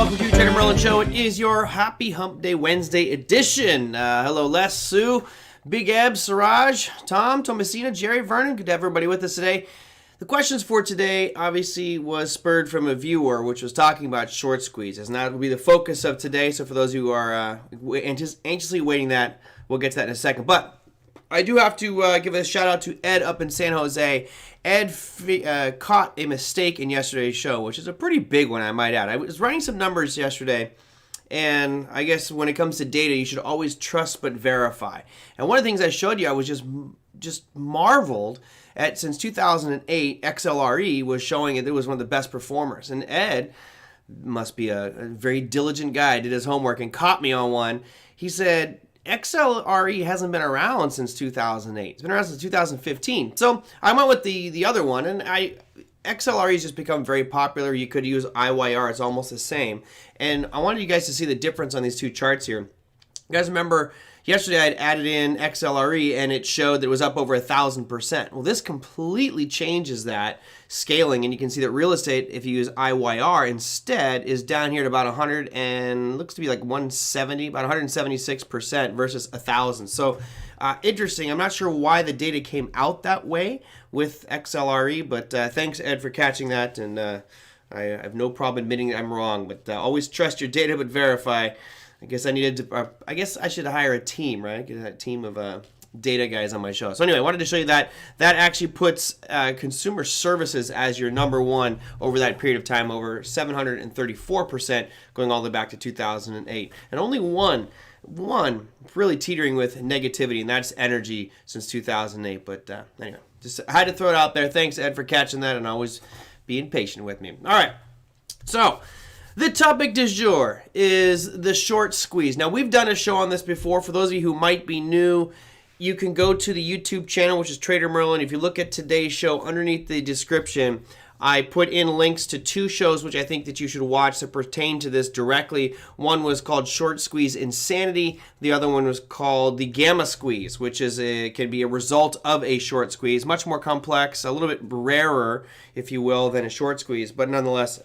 welcome to TraderMerlin Show. It is your Happy Hump Day Wednesday edition. Hello, Les, Sue, Big Eb, Siraj, Tom, Thomasina, Jerry, Vernon. Good to have everybody with us today. The questions for today obviously was spurred from a viewer, which was talking about short squeezes. And that will be the focus of today. So for those who are anxiously waiting that, we'll get to that in a second. But I do have to give a shout out to Ed up in San Jose. Ed caught a mistake in yesterday's show, which is a pretty big one, I might add. I was running some numbers yesterday, and I guess when it comes to data, you should always trust but verify. And one of the things I showed you, I was just marveled at, since 2008, XLRE was showing it was one of the best performers. And Ed must be a very diligent guy, did his homework and caught me on one. He said, XLRE hasn't been around since 2008. It's been around since 2015. So I went with the other one, and XLRE has just become very popular. You could use IYR. It's almost the same. And I wanted you guys to see the difference on these two charts here. You guys remember yesterday I had added in XLRE, and it showed that it was up over 1,000%. Well, this completely changes that scaling, and you can see that real estate, if you use IYR instead, is down here at about 100 and looks to be like 170, about 176% versus 1,000. So interesting. I'm not sure why the data came out that way with XLRE, but thanks, Ed, for catching that, and I have no problem admitting I'm wrong, but always trust your data but verify. I guess I needed to, I guess I should hire a team, right? Get a team of data guys on my show. So anyway, I wanted to show you that. That actually puts consumer services as your number one over that period of time, over 734%, going all the way back to 2008. And only one really teetering with negativity, and that's energy since 2008. But anyway, just I had to throw it out there. Thanks, Ed, for catching that and always being patient with me. All right, so the topic du jour is the short squeeze. Now, we've done a show on this before. For those of you who might be new, you can go to the YouTube channel, which is TraderMerlin. If you look at today's show, underneath the description, I put in links to two shows which I think that you should watch that pertain to this directly. One was called Short Squeeze Insanity. The other one was called the Gamma Squeeze, which can be a result of a short squeeze. Much more complex, a little bit rarer, if you will, than a short squeeze, but nonetheless,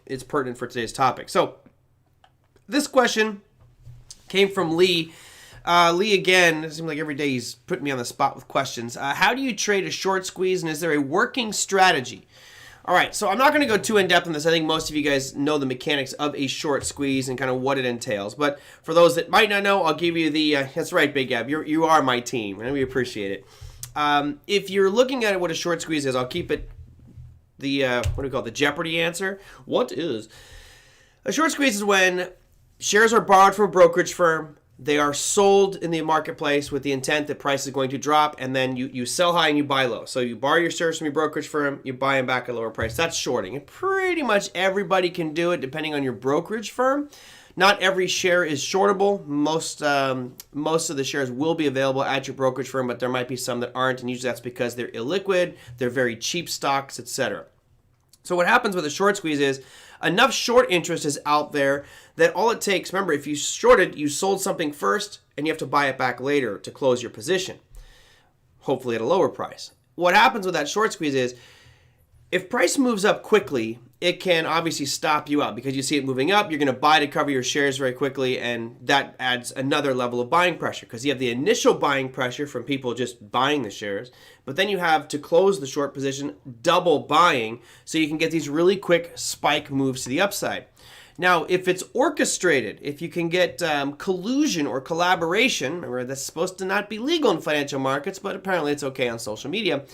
it's pertinent for today's topic. So this question came from Lee. Lee, again, it seems like every day he's putting me on the spot with questions. How do you trade a short squeeze, and is there a working strategy? All right, so I'm not going to go too in-depth on this. I think most of you guys know the mechanics of a short squeeze and kind of what it entails. But for those that might not know, I'll give you the, that's right, Big Gab, you are my team, and we appreciate it. If you're looking at what a short squeeze is, I'll keep it the Jeopardy answer. What is a short squeeze? Is when shares are borrowed from a brokerage firm, they are sold in the marketplace with the intent that price is going to drop, and then you sell high and you buy low. So you borrow your shares from your brokerage firm, you buy them back at a lower price. That's shorting, and pretty much everybody can do it depending on your brokerage firm. Not every share is shortable. Most of the shares will be available at your brokerage firm, but there might be some that aren't, and usually that's because they're illiquid, they're very cheap stocks, etc. So what happens with a short squeeze is enough short interest is out there that all it takes, remember, if you shorted, you sold something first, and you have to buy it back later to close your position, hopefully at a lower price. What happens with that short squeeze is if price moves up quickly, it can obviously stop you out because you see it moving up. You're going to buy to cover your shares very quickly, and that adds another level of buying pressure because you have the initial buying pressure from people just buying the shares, but then you have to close the short position double buying so you can get these really quick spike moves to the upside. Now, if it's orchestrated, if you can get collusion or collaboration, remember that's supposed to not be legal in financial markets, but apparently it's okay on social media,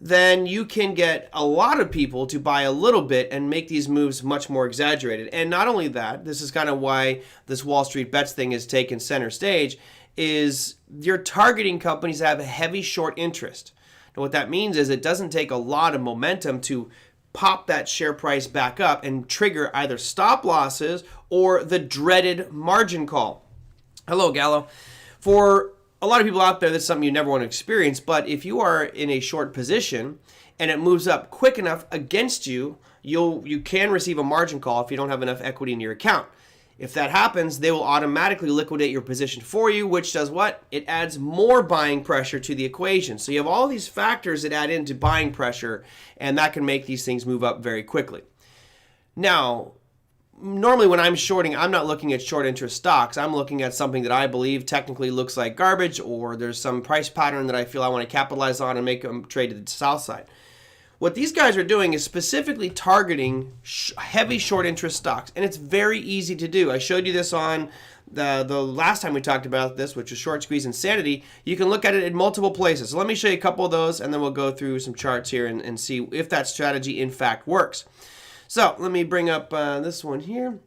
then you can get a lot of people to buy a little bit and make these moves much more exaggerated. And not only that, this is kind of why this Wall Street Bets thing is taken center stage, is you're targeting companies that have a heavy short interest. And what that means is it doesn't take a lot of momentum to pop that share price back up and trigger either stop losses or the dreaded margin call. Hello, Gallo. For a lot of people out there, that's something you never want to experience, but if you are in a short position and it moves up quick enough against you, you can receive a margin call if you don't have enough equity in your account. If that happens, they will automatically liquidate your position for you, which does what? It adds more buying pressure to the equation. So you have all these factors that add into buying pressure, and that can make these things move up very quickly. Now, normally when I'm shorting, I'm not looking at short interest stocks. I'm looking at something that I believe technically looks like garbage, or there's some price pattern that I feel I want to capitalize on and make them trade to the south side. What these guys are doing is specifically targeting heavy short interest stocks, and it's very easy to do. I showed you this on the last time we talked about this, which was Short Squeeze Insanity. You can look at it in multiple places. So let me show you a couple of those, and then we'll go through some charts here and see if that strategy in fact works. So let me bring up this one here.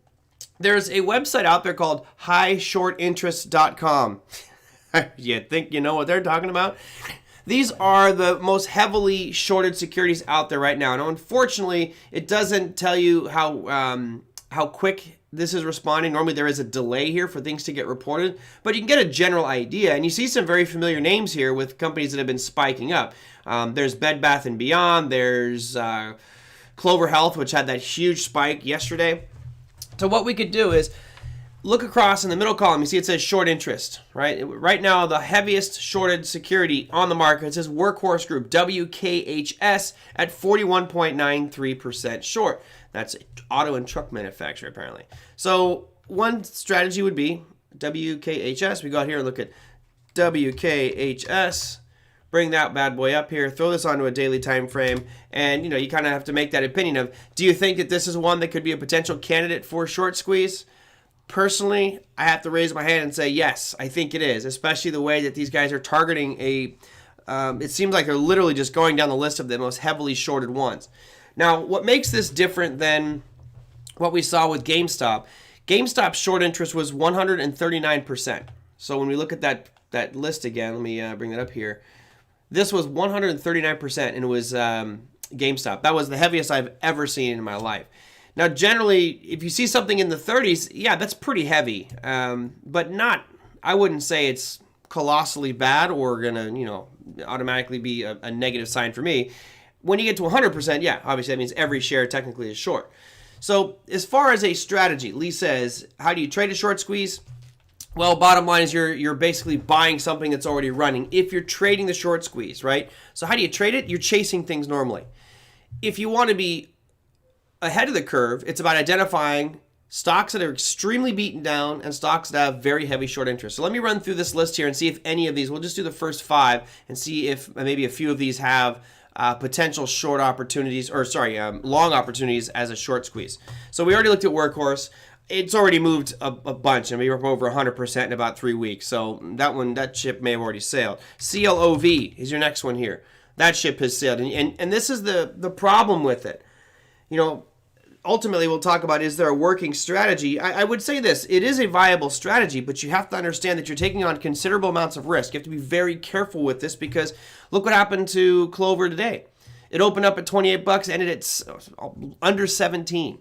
There's a website out there called highshortinterest.com. You think you know what they're talking about? These are the most heavily shorted securities out there right now. And unfortunately, it doesn't tell you how quick this is responding. Normally there is a delay here for things to get reported, but you can get a general idea. And you see some very familiar names here with companies that have been spiking up. There's Bed Bath & Beyond. There's Clover Health, which had that huge spike yesterday. So what we could do is look across in the middle column. You see it says short interest, right? Right now, the heaviest shorted security on the market, it says Workhorse Group, WKHS, at 41.93% short. That's auto and truck manufacturer, apparently. So one strategy would be WKHS. We go out here and look at WKHS. Bring that bad boy up here, throw this onto a daily time frame, and you kind of have to make that opinion of, do you think that this is one that could be a potential candidate for short squeeze? Personally, I have to raise my hand and say yes, I think it is, especially the way that these guys are targeting it seems like they're literally just going down the list of the most heavily shorted ones. Now, what makes this different than what we saw with GameStop, GameStop's short interest was 139%. So when we look at that list again, let me bring that up here. This was 139%, and it was GameStop. That was the heaviest I've ever seen in my life. Now, generally, if you see something in the 30s, yeah, that's pretty heavy, but not, I wouldn't say it's colossally bad or going to, automatically be a negative sign for me. When you get to 100%, yeah, obviously that means every share technically is short. So as far as a strategy, Lee says, how do you trade a short squeeze? Well, bottom line is you're basically buying something that's already running if you're trading the short squeeze, right? So how do you trade it? You're chasing things normally. If you want to be ahead of the curve, it's about identifying stocks that are extremely beaten down and stocks that have very heavy short interest. So let me run through this list here and see if any of these, we'll just do the first 5 and see if maybe a few of these have potential short opportunities, long opportunities as a short squeeze. So we already looked at Workhorse. It's already moved a bunch, and we were over 100% in about 3 weeks. So that ship may have already sailed. CLOV is your next one here. That ship has sailed, and this is the problem with it. Ultimately, we'll talk about, is there a working strategy? I would say this. It is a viable strategy, but you have to understand that you're taking on considerable amounts of risk. You have to be very careful with this, because look what happened to Clover today. It opened up at 28 bucks, ended at under 17.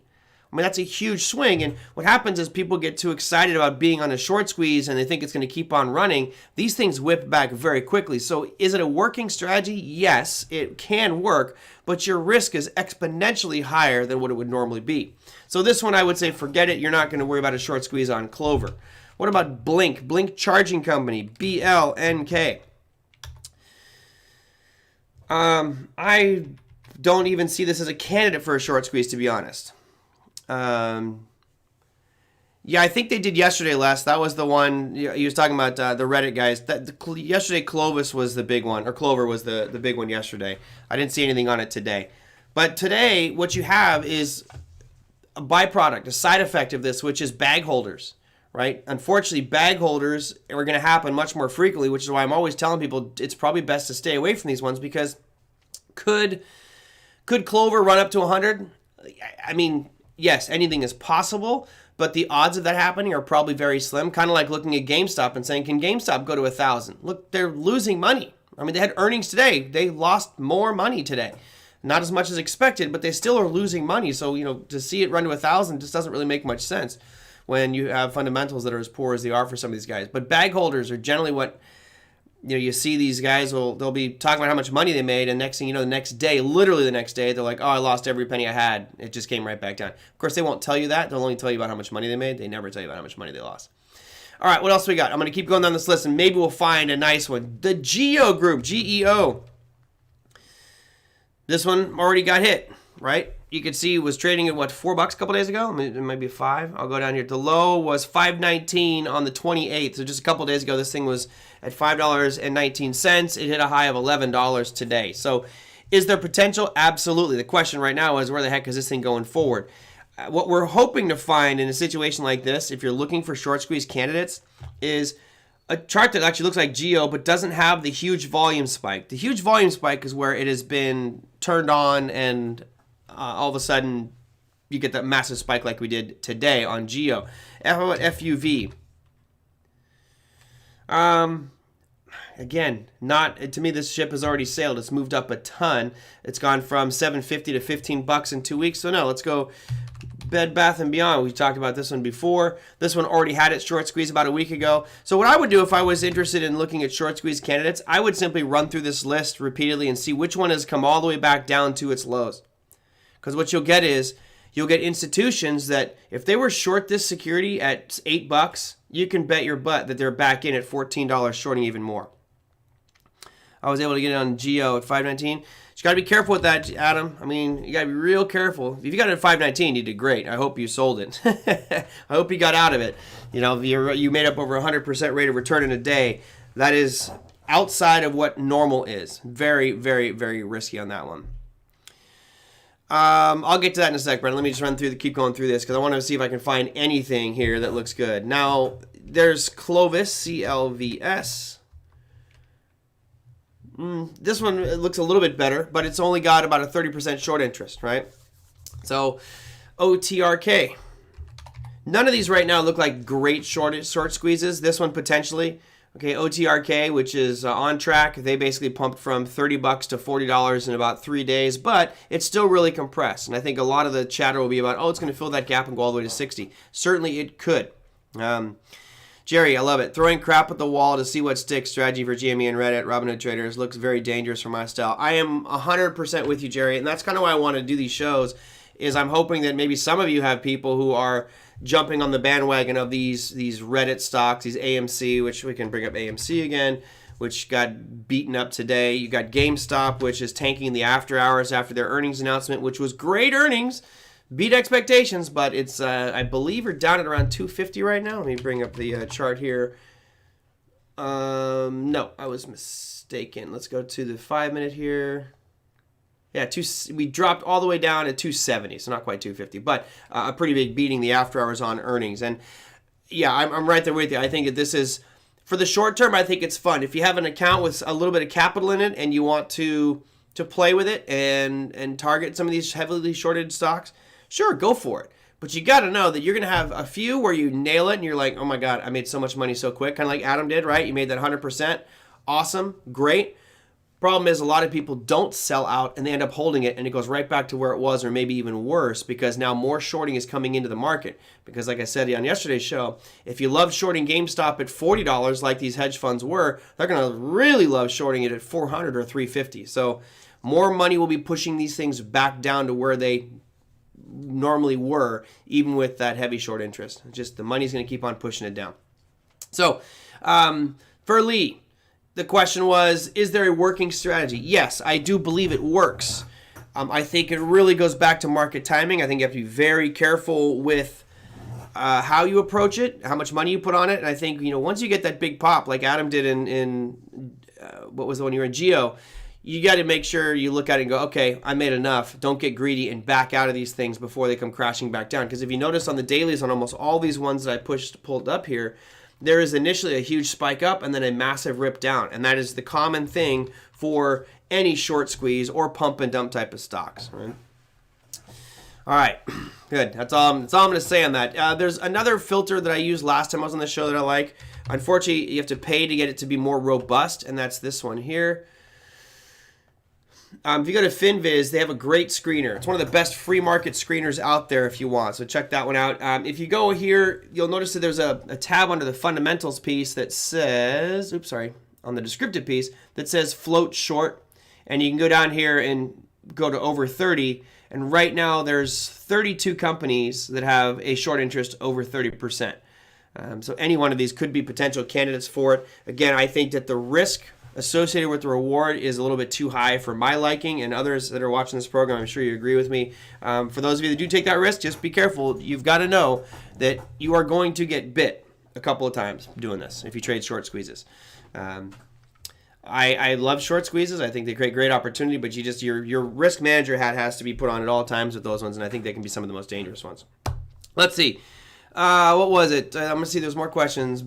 I mean, that's a huge swing, and what happens is people get too excited about being on a short squeeze and they think it's going to keep on running. These things whip back very quickly. So is it a working strategy? Yes, it can work, but your risk is exponentially higher than what it would normally be. So this one, I would say forget it. You're not going to worry about a short squeeze on Clover. What about Blink? Blink Charging Company, BLNK. I don't even see this as a candidate for a short squeeze, to be honest. Yeah, I think they did yesterday, Les. That was the one he was talking about, the Reddit guys. Yesterday, Clovis was the big one, or Clover was the big one yesterday. I didn't see anything on it today. But today, what you have is a byproduct, a side effect of this, which is bag holders, right? Unfortunately, bag holders are going to happen much more frequently, which is why I'm always telling people it's probably best to stay away from these ones, because could Clover run up to 100? I mean, yes, anything is possible, but the odds of that happening are probably very slim. Kind of like looking at GameStop and saying, can GameStop go to 1,000? Look, they're losing money. I mean, they had earnings today. They lost more money today. Not as much as expected, but they still are losing money. So, to see it run to 1,000 just doesn't really make much sense when you have fundamentals that are as poor as they are for some of these guys. But bag holders are generally what, you see these guys, they'll be talking about how much money they made, and next thing you know, the next day, literally the next day, they're like, oh, I lost every penny I had. It just came right back down. Of course, they won't tell you that. They'll only tell you about how much money they made. They never tell you about how much money they lost. All right, what else we got? I'm going to keep going down this list, and maybe we'll find a nice one. The GEO Group, GEO. This one already got hit, right? you can see was trading at what, $4 a couple days ago? I mean, it might be 5. I'll go down here. The low was $5.19 on the 28th. So just a couple days ago, this thing was at $5.19. It hit a high of $11 today. So is there potential? Absolutely. The question right now is where the heck is this thing going forward? What we're hoping to find in a situation like this, if you're looking for short squeeze candidates, is a chart that actually looks like Geo but doesn't have the huge volume spike. The huge volume spike is where it has been turned on and all of a sudden you get that massive spike like we did today on Geo. How about FUV? Again, not to me. This ship has already sailed. It's moved up a ton. It's gone from $7.50 to $15 in 2 weeks. So no, let's go Bed Bath & Beyond. We talked about this one before. This one already had its short squeeze about a week ago. So what I would do if I was interested in looking at short squeeze candidates, I would simply run through this list repeatedly and see which one has come all the way back down to its lows. Because what you'll get is you'll get institutions that if they were short this security at $8, you can bet your butt that they're back in at $14 shorting even more. I was able to get it on Geo at $5.19. You got to be careful with that, Adam. I mean, you got to be real careful. If you got it at $5.19, you did great. I hope you sold it. I hope you got out of it. You know, you made up over 100% rate of return in a day. That is outside of what normal is. Very, very, very risky on that one. I'll get to that in a sec, Brent. Let me just keep going through this because I want to see if I can find anything here that looks good. Now, there's Clovis, CLVS. This one looks a little bit better, but it's only got about a 30% short interest, right? So, OTRK. None of these right now look like great short squeezes. This one potentially. Okay, OTRK, which is on track. They basically pumped from $30 to $40 in about 3 days, but it's still really compressed. And I think a lot of the chatter will be about, oh, it's going to fill that gap and go all the way to 60. Certainly it could. Jerry, I love it. Throwing crap at the wall to see what sticks. Strategy for GME and Reddit. Robinhood Traders looks very dangerous for my style. I am 100% with you, Jerry, and that's kind of why I want to do these shows. Is I'm hoping that maybe some of you have people who are jumping on the bandwagon of these Reddit stocks, these AMC, which we can bring up AMC again, which got beaten up today. You got GameStop, which is tanking the after hours after their earnings announcement, which was great earnings. Beat expectations, but it's, I believe, we're down at around 250 right now. Let me bring up the chart here. No, I was mistaken. Let's go to the 5-minute here. Yeah, we dropped all the way down at 270, so not quite 250, but a pretty big beating the after hours on earnings. And yeah, I'm right there with you. I think that this is, for the short term, I think it's fun. If you have an account with a little bit of capital in it and you want to play with it and target some of these heavily shorted stocks, sure, go for it. But you got to know that you're going to have a few where you nail it and you're like, oh my God, I made so much money so quick. Kind of like Adam did, right? You made that 100%. Awesome. Great. Problem is a lot of people don't sell out and they end up holding it and it goes right back to where it was or maybe even worse because now more shorting is coming into the market. Because like I said on yesterday's show, if you love shorting GameStop at $40 like these hedge funds were, they're going to really love shorting it at $400 or $350. So more money will be pushing these things back down to where they normally were, even with that heavy short interest. Just the money's going to keep on pushing it down. So for Lee, the question was, is there a working strategy? Yes, I do believe it works. I think it really goes back to market timing. I think you have to be very careful with how you approach it, how much money you put on it. And I think, once you get that big pop, like Adam did in what was the one you were in, Geo, you got to make sure you look at it and go, okay, I made enough. Don't get greedy and back out of these things before they come crashing back down. Because if you notice on the dailies on almost all these ones that I pulled up here, there is initially a huge spike up and then a massive rip down. And that is the common thing for any short squeeze or pump and dump type of stocks. Right? All right, good. That's all I'm going to say on that. There's another filter that I used last time I was on the show that I like. Unfortunately, you have to pay to get it to be more robust, and that's this one here. If you go to FinViz, they have a great screener. It's one of the best free market screeners out there if you want. So check that one out. If you go here, you'll notice that there's a tab under the fundamentals piece that says, on the descriptive piece, that says float short. And you can go down here and go to over 30. And right now there's 32 companies that have a short interest over 30%. So any one of these could be potential candidates for it. Again, I think that the risk associated with the reward is a little bit too high for my liking, and others that are watching this program, I'm sure you agree with me. For those of you that do take that risk, just be careful. You've got to know that you are going to get bit a couple of times doing this if you trade short squeezes. I love short squeezes. I think they create great opportunity, but your risk manager hat has to be put on at all times with those ones, and I think they can be some of the most dangerous ones. Let's see. What was it? I'm going to see there's more questions.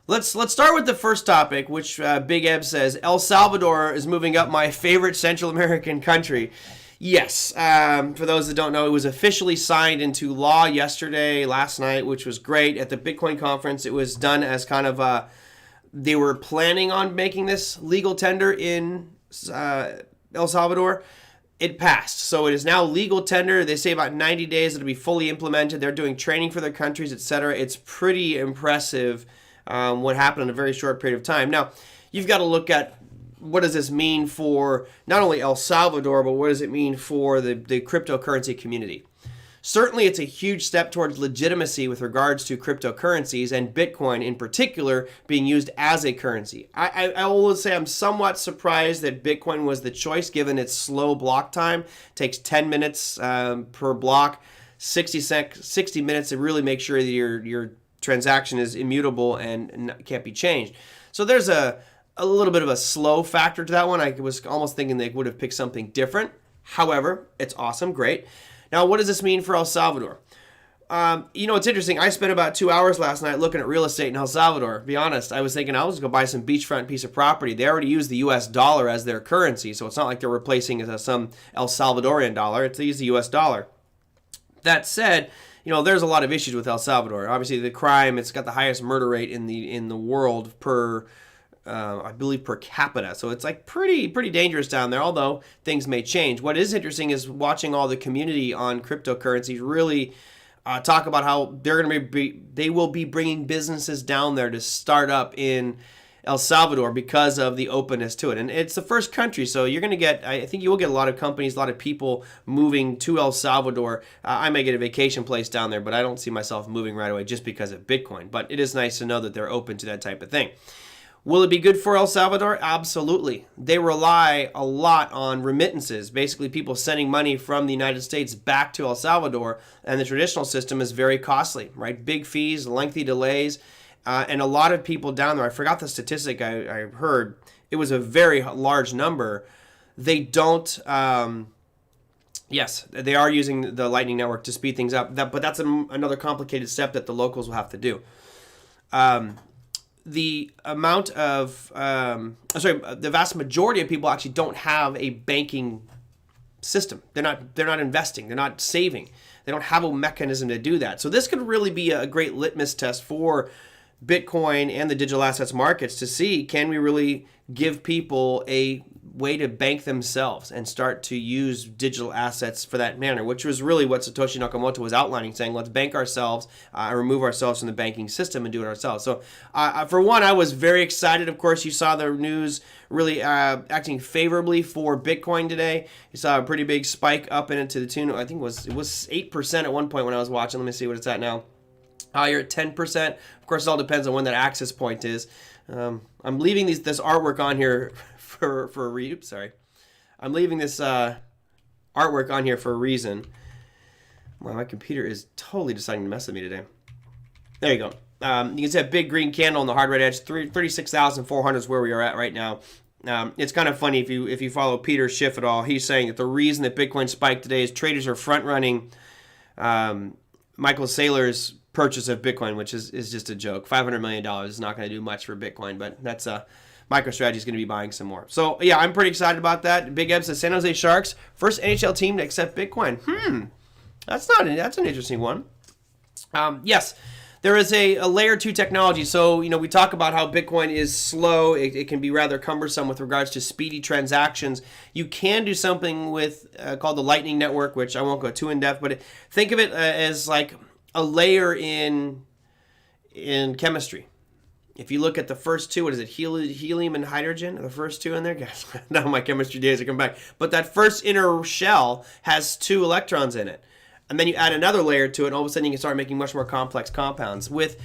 Let's start with the first topic, which Big Eb says, El Salvador is moving up my favorite Central American country. Yes, for those that don't know, it was officially signed into law last night, which was great. At the Bitcoin conference, it was done as kind of they were planning on making this legal tender in El Salvador. It passed. So it is now legal tender. They say about 90 days it'll be fully implemented. They're doing training for their countries, etc. It's pretty impressive what happened in a very short period of time. Now, you've got to look at what does this mean for not only El Salvador, but what does it mean for the cryptocurrency community? Certainly, it's a huge step towards legitimacy with regards to cryptocurrencies and Bitcoin in particular being used as a currency. I will say I'm somewhat surprised that Bitcoin was the choice given its slow block time. It takes 10 minutes per block, 60 minutes to really make sure that your transaction is immutable and can't be changed. So there's a little bit of a slow factor to that one. I was almost thinking they would have picked something different. However, it's awesome, great. Now, what does this mean for El Salvador? It's interesting. I spent about 2 hours last night looking at real estate in El Salvador. To be honest, I was thinking I was going to buy some beachfront piece of property. They already use the U.S. dollar as their currency, so it's not like they're replacing some El Salvadorian dollar. They use the U.S. dollar. That said, there's a lot of issues with El Salvador. Obviously, the crime, it's got the highest murder rate in the world per capita. So it's like pretty dangerous down there, although things may change. What is interesting is watching all the community on cryptocurrencies really talk about how they will be bringing businesses down there to start up in El Salvador because of the openness to it. And it's the first country, so I think you will get a lot of companies, a lot of people moving to El Salvador. I may get a vacation place down there, but I don't see myself moving right away just because of Bitcoin. But it is nice to know that they're open to that type of thing. Will it be good for El Salvador? Absolutely. They rely a lot on remittances, basically people sending money from the United States back to El Salvador, and the traditional system is very costly, right? Big fees, lengthy delays, and a lot of people down there, I forgot the statistic I heard, it was a very large number. They don't, yes, they are using the Lightning Network to speed things up, but that's another complicated step that the locals will have to do. The amount of, the vast majority of people actually don't have a banking system. They're not investing. They're not saving. They don't have a mechanism to do that. So this could really be a great litmus test for Bitcoin and the digital assets markets to see, can we really give people a way to bank themselves and start to use digital assets for that manner, which was really what Satoshi Nakamoto was outlining, saying let's bank ourselves and remove ourselves from the banking system and do it ourselves. So for one, I was very excited. Of course, you saw the news really acting favorably for Bitcoin today. You saw a pretty big spike up in it to the tune, I think it was 8% at one point when I was watching. Let me see what it's at now. You're at 10%. Of course, it all depends on when that access point is. I'm leaving this artwork on here for a reason. Sorry. I'm leaving this artwork on here for a reason. Wow, my computer is totally deciding to mess with me today. There you go. You can see a big green candle on the hard right edge. 36,400 is where we are at right now. It's kind of funny if you follow Peter Schiff at all. He's saying that the reason that Bitcoin spiked today is traders are front running Michael Saylor's purchase of Bitcoin, which is just a joke. $500 million is not going to do much for Bitcoin, but that's MicroStrategy is going to be buying some more. So yeah, I'm pretty excited about that. Big Eb says San Jose Sharks, first NHL team to accept Bitcoin. That's an interesting one. Yes, there is a layer 2 technology. So we talk about how Bitcoin is slow. It can be rather cumbersome with regards to speedy transactions. You can do something with called the Lightning Network, which I won't go too in depth, but think of it as like a layer in chemistry. If you look at the first two, what is it, helium and hydrogen, the first two in there? Guys, now my chemistry days are coming back. But that first inner shell has 2 electrons in it. And then you add another layer to it, and all of a sudden you can start making much more complex compounds. With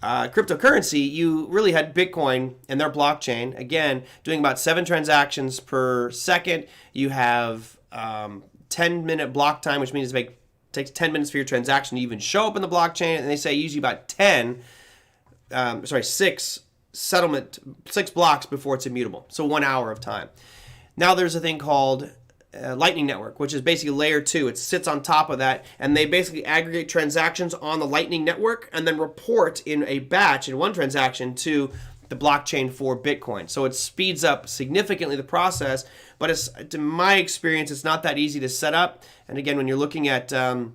cryptocurrency, you really had Bitcoin and their blockchain, again, doing about 7 transactions per second. You have 10-minute block time, which means it takes 10 minutes for your transaction to even show up in the blockchain. And they say usually about 6 blocks before it's immutable. So 1 hour of time. Now there's a thing called Lightning Network, which is basically layer 2. It sits on top of that, and they basically aggregate transactions on the Lightning Network and then report in a batch in one transaction to the blockchain for Bitcoin. So it speeds up significantly the process, but to my experience, it's not that easy to set up. And again, when you're looking at a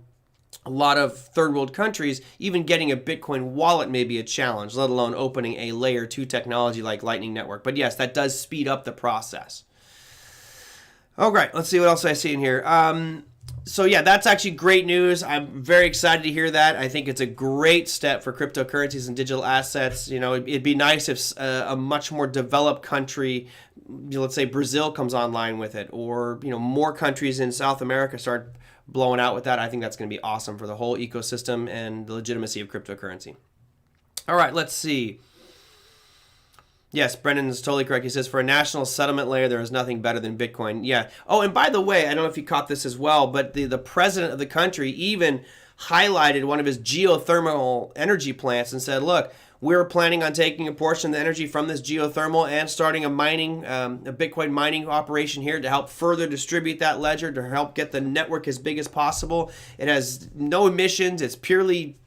lot of third world countries, even getting a Bitcoin wallet may be a challenge, let alone opening a layer 2 technology like Lightning Network. But yes, that does speed up the process. Oh, great. Let's see what else I see in here. So yeah, that's actually great news. I'm very excited to hear that. I think it's a great step for cryptocurrencies and digital assets. You know, it'd be nice if a much more developed country, let's say Brazil, comes online with it, or more countries in South America start blowing out with that. I think that's going to be awesome for the whole ecosystem and the legitimacy of cryptocurrency. All right, let's see. Yes, Brendan is totally correct. He says, for a national settlement layer, there is nothing better than Bitcoin. Yeah. Oh, and by the way, I don't know if you caught this as well, but the president of the country even highlighted one of his geothermal energy plants and said, look, we're planning on taking a portion of the energy from this geothermal and starting a Bitcoin mining operation here to help further distribute that ledger, to help get the network as big as possible. It has no emissions. It's purely,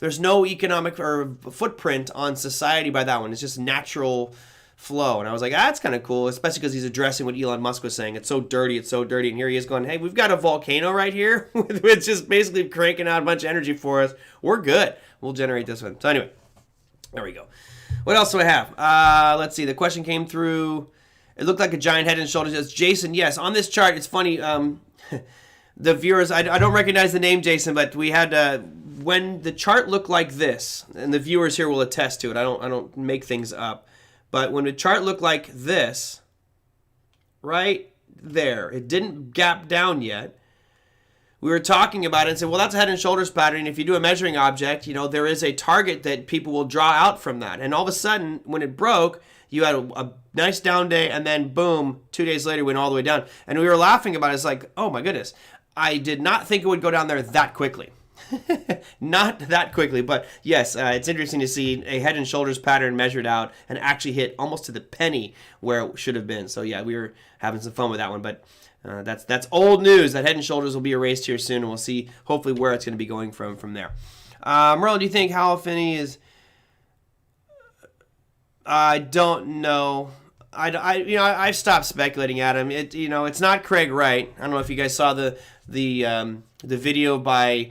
there's no economic or footprint on society by that one. It's just natural flow. And I was like, that's kind of cool, especially because he's addressing what Elon Musk was saying. It's so dirty, it's so dirty. And here he is going, hey, we've got a volcano right here. It's just basically cranking out a bunch of energy for us. We're good. We'll generate this one. So anyway, there we go. What else do I have? Let's see. The question came through. It looked like a giant head and shoulders. It's Jason. Yes, on this chart, it's funny. The viewers, I don't recognize the name, Jason, but we had... when the chart looked like this, and the viewers here will attest to it, I don't make things up, but when the chart looked like this, right there, it didn't gap down yet, we were talking about it and said, well, that's a head and shoulders pattern. If you do a measuring object, there is a target that people will draw out from that. And all of a sudden, when it broke, you had a nice down day, and then boom, 2 days later, it went all the way down. And we were laughing about it. It's like, oh my goodness, I did not think it would go down there that quickly. Not that quickly, but yes, it's interesting to see a head and shoulders pattern measured out and actually hit almost to the penny where it should have been. So yeah, we were having some fun with that one, but that's old news. That head and shoulders will be erased here soon, and we'll see hopefully where it's going to be going from there. Merlin, do you think Hal Finney is? I don't know. I've stopped speculating at him. It's not Craig Wright. I don't know if you guys saw the video by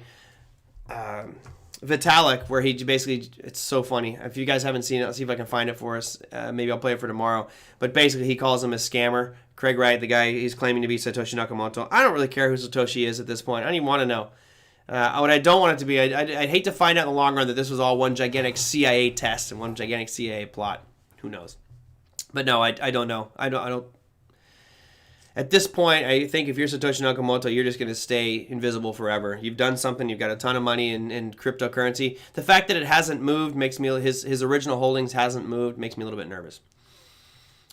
Vitalik, where he basically, it's so funny. If you guys haven't seen it, I'll see if I can find it for us. Maybe I'll play it for tomorrow. But basically, he calls him a scammer. Craig Wright, the guy he's claiming to be Satoshi Nakamoto. I don't really care who Satoshi is at this point. I don't even want to know. What I don't want it to be, I'd hate to find out in the long run that this was all one gigantic CIA test and one gigantic CIA plot. Who knows? But no, I don't know. I don't. At this point, I think if you're Satoshi Nakamoto, you're just going to stay invisible forever. You've done something. You've got a ton of money in cryptocurrency. The fact that it hasn't moved makes me, his original holdings hasn't moved, makes me a little bit nervous.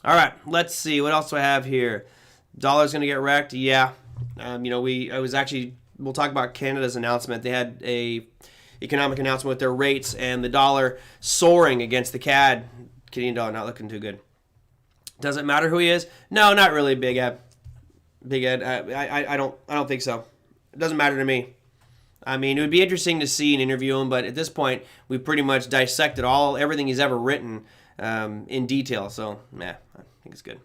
All right, let's see. What else do I have here? Dollar's going to get wrecked. Yeah. We'll talk about Canada's announcement. They had a economic announcement with their rates, and the dollar soaring against the CAD. Canadian dollar not looking too good. Does it matter who he is? No, not really, Big Ed. Big Ed, I don't think so. It doesn't matter to me. I mean, it would be interesting to see and interview him, but at this point, we pretty much dissected everything he's ever written in detail. So, I think it's good.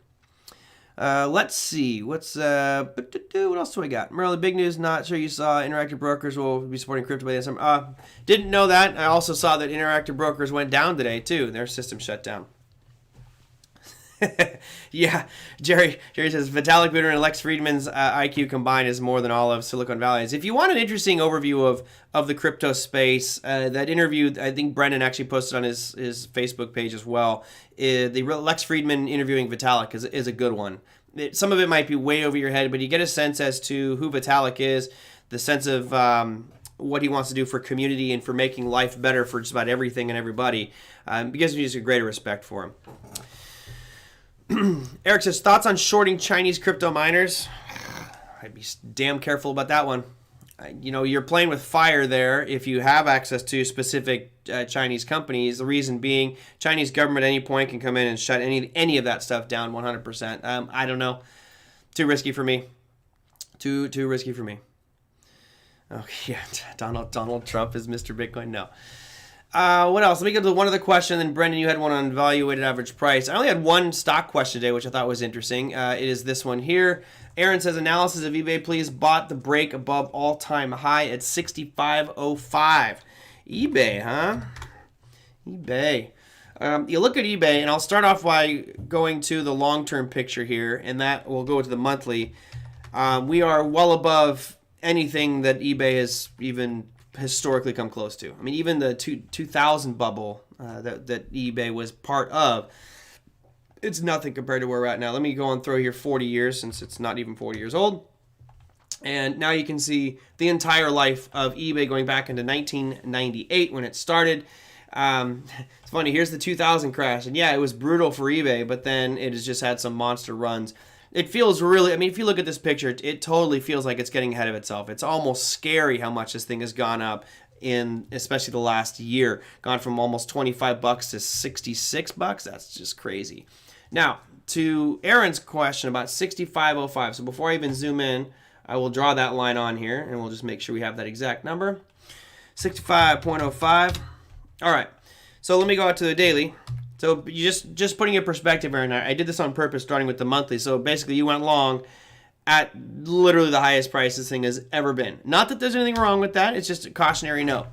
Let's see. What else do I got? Merlin, big news. Not sure you saw Interactive Brokers will be supporting crypto by the summer. Didn't know that. I also saw that Interactive Brokers went down today too. Their system shut down. Yeah, Jerry says Vitalik Buterin and Lex Friedman's IQ combined is more than all of Silicon Valley's. If you want an interesting overview of the crypto space, that interview I think Brendan actually posted on his Facebook page as well. The Lex Friedman interviewing Vitalik is a good one. Some of it might be way over your head, but you get a sense as to who Vitalik is, the sense of what he wants to do for community and for making life better for just about everything and everybody. Because we just a greater respect for him. Eric says, thoughts on shorting Chinese crypto miners? I'd be damn careful about that one. You know, you're playing with fire there if you have access to specific Chinese companies. The reason being, Chinese government at any point can come in and shut any of that stuff down 100%. I don't know. Too risky for me. Too risky for me. Oh, yeah. Donald Trump is Mr. Bitcoin? No. What else? Let me get to one other question. Then, Brendan, you had one on value-weighted average price. I only had one stock question today, which I thought was interesting. It is this one here. Aaron says, analysis of eBay, please. Bought the break above all-time high at 65.05. eBay, huh? eBay. You look at eBay, and I'll start off by going to the long-term picture here, and that will go to the monthly. We are well above anything that eBay has even historically come close to. I mean, even the 2000 bubble that eBay was part of, it's nothing compared to where we're at now. Let me go and throw here 40 years, since it's not even 40 years old. And now you can see the entire life of eBay going back into 1998 when it started. It's funny, here's the 2000 crash. And yeah, it was brutal for eBay, but then it has just had some monster runs. It feels really, I mean, if you look at this picture, it totally feels like it's getting ahead of itself. It's almost scary how much this thing has gone up in, especially the last year. Gone from almost 25 bucks to 66 bucks. That's just crazy. Now, to Aaron's question about 65.05. So before I even zoom in, I will draw that line on here, and we'll just make sure we have that exact number. 65.05. All right. So let me go out to the daily. So you just putting in perspective, Aaron, I did this on purpose starting with the monthly. So basically you went long at literally the highest price this thing has ever been. Not that there's anything wrong with that. It's just a cautionary note.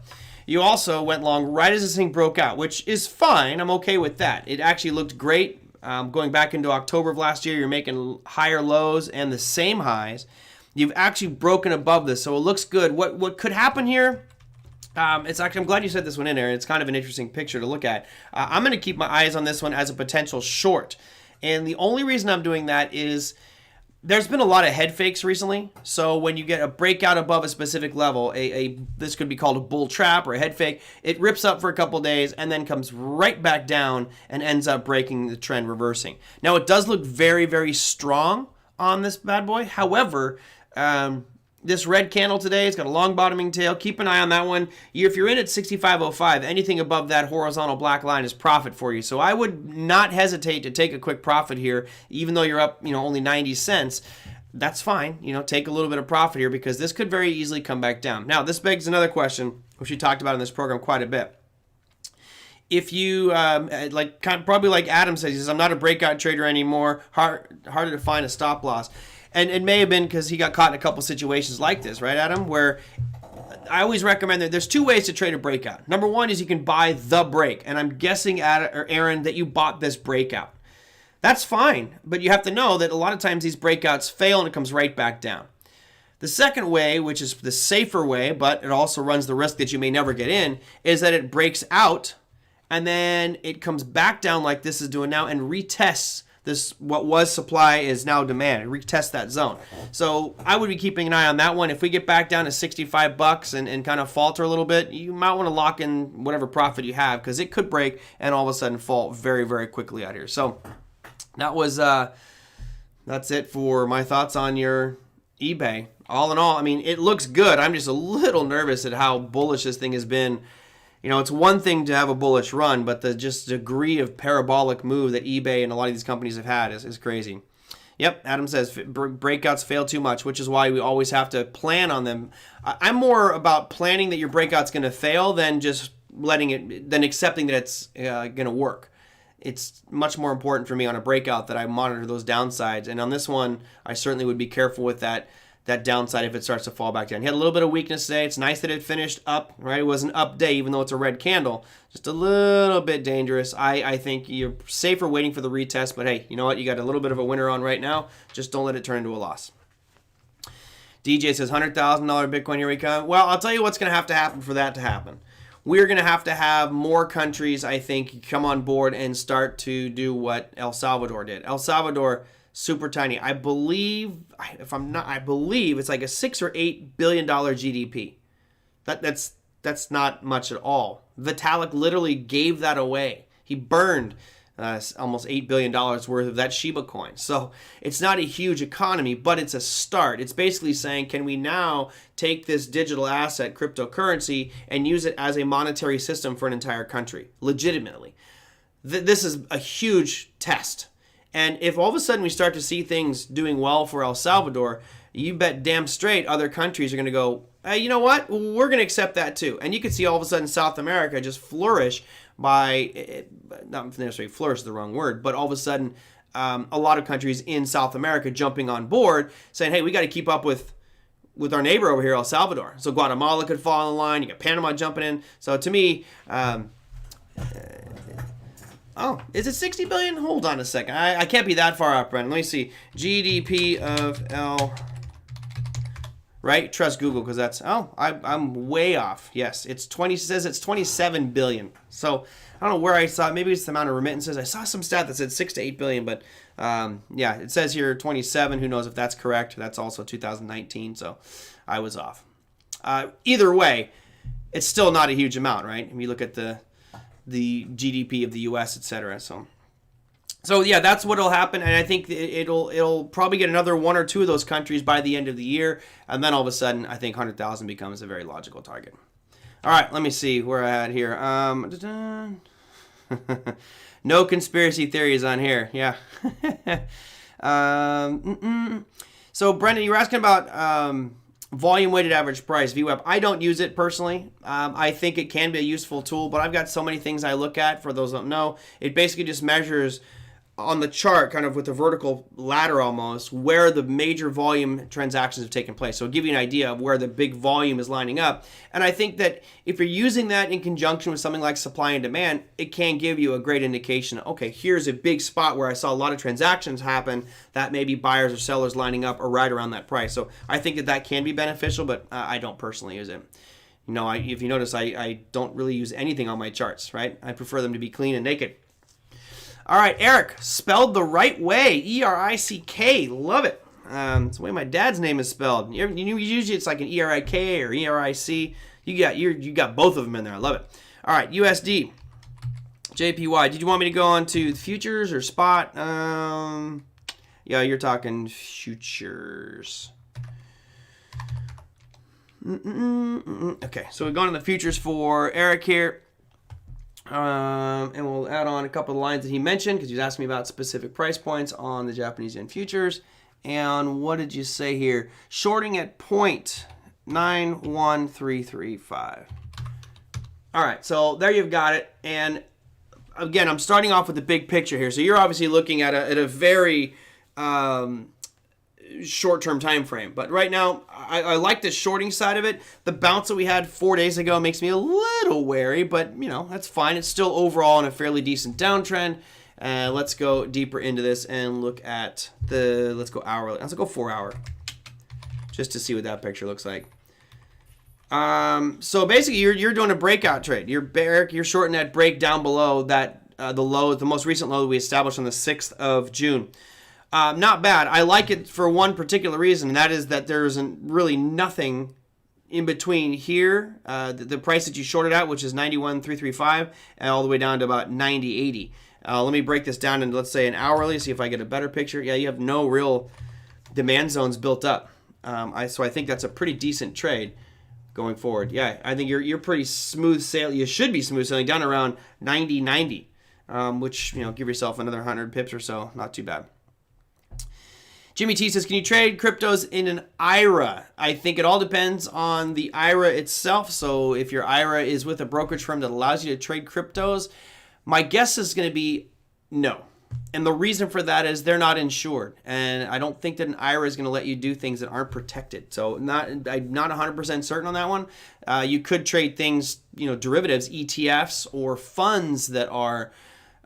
You also went long right as this thing broke out, which is fine. I'm okay with that. It actually looked great. Going back into October of last year, you're making higher lows and the same highs. You've actually broken above this, so it looks good. What could happen here? It's actually, I'm glad you said this one in there. It's kind of an interesting picture to look at. I'm going to keep my eyes on this one as a potential short. And the only reason I'm doing that is there's been a lot of head fakes recently. So when you get a breakout above a specific level, this could be called a bull trap or a head fake. It rips up for a couple days and then comes right back down and ends up breaking the trend, reversing. Now, it does look very, very strong on this bad boy. However, this red candle today, it's got a long bottoming tail. Keep an eye on that one. If you're in at 65.05, anything above that horizontal black line is profit for you. So I would not hesitate to take a quick profit here, even though you're up, only 90 cents. That's fine. Take a little bit of profit here because this could very easily come back down. Now, this begs another question, which we talked about in this program quite a bit. If you, probably like Adam says, he says, I'm not a breakout trader anymore, harder to find a stop loss. And it may have been because he got caught in a couple situations like this, right, Adam? Where I always recommend that there's two ways to trade a breakout. Number one is you can buy the break. And I'm guessing, Aaron, that you bought this breakout. That's fine. But you have to know that a lot of times these breakouts fail and it comes right back down. The second way, which is the safer way, but it also runs the risk that you may never get in, is that it breaks out and then it comes back down like this is doing now and retests this, what was supply is now demand. Retest that zone. So I would be keeping an eye on that one. If we get back down to 65 bucks and kind of falter a little bit, you might want to lock in whatever profit you have because it could break and all of a sudden fall very, very quickly out here. So that was that's it for my thoughts on your eBay. All in all, I mean, it looks good. I'm just a little nervous at how bullish this thing has been. It's one thing to have a bullish run, but the just degree of parabolic move that eBay and a lot of these companies have had is crazy. Yep, Adam says breakouts fail too much, which is why we always have to plan on them. I'm more about planning that your breakout's going to fail than just accepting that it's going to work. It's much more important for me on a breakout that I monitor those downsides. And on this one, I certainly would be careful with that downside if it starts to fall back down. He had a little bit of weakness today. It's nice that it finished up, right? It was an up day, even though it's a red candle. Just a little bit dangerous. I think you're safer waiting for the retest, but hey, you know what? You got a little bit of a winner on right now. Just don't let it turn into a loss. DJ says, $100,000 Bitcoin, here we come. Well, I'll tell you what's going to happen for that to happen. We're going to have more countries, I think, come on board and start to do what El Salvador did. El Salvador, super tiny. I believe it's like a $6 or $8 billion GDP. That's not much at all. Vitalik literally gave that away. He burned almost $8 billion worth of that Shiba coin. So it's not a huge economy, but it's a start. It's basically saying, can we now take this digital asset, cryptocurrency, and use it as a monetary system for an entire country, legitimately? This is a huge test. And if all of a sudden we start to see things doing well for El Salvador, you bet damn straight other countries are going to go, hey, you know what? We're going to accept that too. And you could see all of a sudden South America just flourish by, not necessarily flourish is the wrong word, but all of a sudden a lot of countries in South America jumping on board saying, hey, we got to keep up with our neighbor over here, El Salvador. So Guatemala could fall in line. You got Panama jumping in. So to me, oh, is it 60 billion? Hold on a second. I can't be that far up, Brendan. Let me see. GDP of El... Right? Trust Google because that's... Oh, I'm way off. Yes, it's 20... says it's 27 billion. So I don't know where I saw... Maybe it's the amount of remittances. I saw some stat that said 6 to 8 billion, but yeah, it says here 27. Who knows if that's correct? That's also 2019, so I was off. Either way, it's still not a huge amount, right? If you look at the GDP of the U.S., etc. So yeah, that's what'll happen, and I think it'll probably get another one or two of those countries by the end of the year, and then all of a sudden, I think 100,000 becomes a very logical target. All right, let me see where I had here. No conspiracy theories on here. Yeah. So Brendan, you were asking about volume weighted average price, VWAP. I don't use it personally. I think it can be a useful tool, but I've got so many things I look at. For those who don't know, it basically just measures on the chart, kind of with a vertical ladder almost, where the major volume transactions have taken place. So it'll give you an idea of where the big volume is lining up. And I think that if you're using that in conjunction with something like supply and demand, it can give you a great indication. Okay, here's a big spot where I saw a lot of transactions happen that maybe buyers or sellers lining up or right around that price. So I think that can be beneficial, but I don't personally use it. You know, if you notice, I don't really use anything on my charts, right? I prefer them to be clean and naked. All right, Eric, spelled the right way, E-R-I-C-K, love it. It's the way my dad's name is spelled. Usually it's like an E-R-I-K or E-R-I-C. You got both of them in there. I love it. All right, USD, JPY. Did you want me to go on to futures or spot? Yeah, you're talking futures. Okay, so we're going to the futures for Eric here. And we'll add on a couple of lines that he mentioned because he was asking me about specific price points on the Japanese yen futures. And what did you say here? Shorting at 0.91335. All right, so there you've got it. And again, I'm starting off with the big picture here. So you're obviously looking at a very short-term time frame, but right now I like the shorting side of it. The bounce that we had 4 days ago makes me a little wary, but you know, that's fine. It's still overall in a fairly decent downtrend. Let's go deeper into this and look at let's go hourly. Let's go 4 hour just to see what that picture looks like. So basically you're doing a breakout trade. You're shorting that break down below that the most recent low that we established on the 6th of June. Not bad. I like it for one particular reason, and that is that there's really nothing in between here, the price that you shorted at, which is 91.335, and all the way down to about 90.80. Let me break this down into, let's say, an hourly, see if I get a better picture. Yeah, you have no real demand zones built up. So I think that's a pretty decent trade going forward. Yeah, I think you're pretty smooth sailing. You should be smooth sailing down around 90.90, which, you know, give yourself another 100 pips or so. Not too bad. Jimmy T says, can you trade cryptos in an IRA? I think it all depends on the IRA itself. So if your IRA is with a brokerage firm that allows you to trade cryptos, my guess is going to be no. And the reason for that is they're not insured. And I don't think that an IRA is going to let you do things that aren't protected. So I'm not 100% certain on that one. You could trade things, you know, derivatives, ETFs, or funds that are